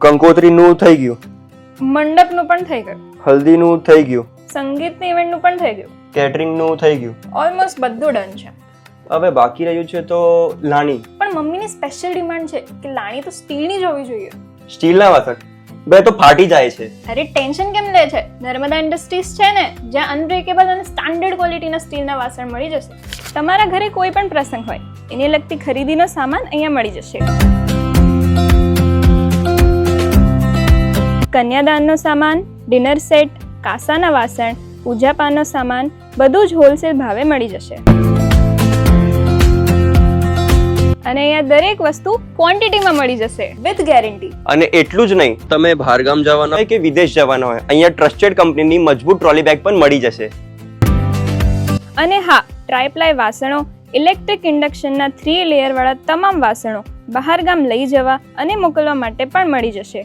કંકોત્રીનું થઈ ગયું, મંડપનું પણ થઈ ગયું, હલ્દીનું થઈ ગયું, સંગીતની ઇવેન્ટનું પણ થઈ ગયું, કેટરિંગનું થઈ ગયું. ઓલમોસ્ટ બધું ડન છે. હવે બાકી રહ્યું છે તો લાણી. પણ મમ્મીની સ્પેશિયલ ડિમાન્ડ છે કે લાણી તો સ્ટીલની જ હોવી જોઈએ. સ્ટીલના વાસણ બે તો ફાટી જાય છે. અરે ટેન્શન કેમ લે છે? નર્મદા ઇન્ડસ્ટ્રીઝ છે ને, જ્યાં અનબ્રેકેબલ અને સ્ટાન્ડર્ડ ક્વોલિટીના સ્ટીલના વાસણ મળી જશે. તમારા ઘરે કોઈ પણ પ્રસંગ હોય, એને લગતી ખરીદીનો સામાન અહીંયા મળી જશે. કન્યાદાનનો સામાન, ડિનર સેટ, કાસાના વાસણ, પૂજાપાનો સામાન બધું જ હોલસેલ ભાવે મળી જશે. અને અહીંયા દરેક વસ્તુ ક્વોન્ટિટીમાં મળી જશે વિથ ગેરંટી. અને એટલું જ નહીં, તમે બહારગામ જવાના હોય કે વિદેશ જવાના હોય, અહીંયા ટ્રસ્ટેડ કંપનીની મજબૂત ટ્રોલી બેગ પણ મળી જશે. અને હા, ટ્રાયપ્લાય વાસણો, ઇલેક્ટ્રિક ઇન્ડક્શનના 3 લેયર વાળા તમામ વાસણો બહારગામ લઈ જવા અને મોકલવા માટે પણ મળી જશે.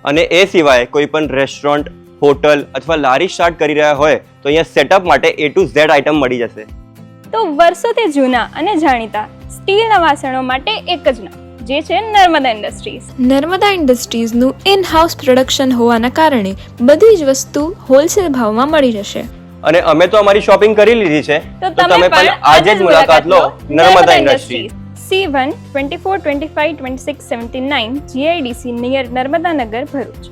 અને એ સિવાય કોઈ પણ રેસ્ટોરન્ટ, હોટલ અથવા લારી સ્ટાર્ટ કરી રહ્યા હોય તો અહીંયા સેટઅપ માટે A to Z આઇટમ મળી જશે. તો વર્ષોથી જૂના અને જાણીતા સ્ટીલના વાસણો માટે એક જ નામ, જે છે નર્મદા ઇન્ડસ્ટ્રીઝ. નર્મદા ઇન્ડસ્ટ્રીઝનું ઇન હાઉસ પ્રોડક્શન હોવાના કારણે બધી જ વસ્તુ હોલસેલ ભાવમાં મળી જશે. અને અમે તો અમારી શોપિંગ કરી લીધી છે, તો તમે પણ આજે જ મુલાકાત લો Narmada industries. C1 24 25 26 79 GIDC near Narmadanagar, Bharuch.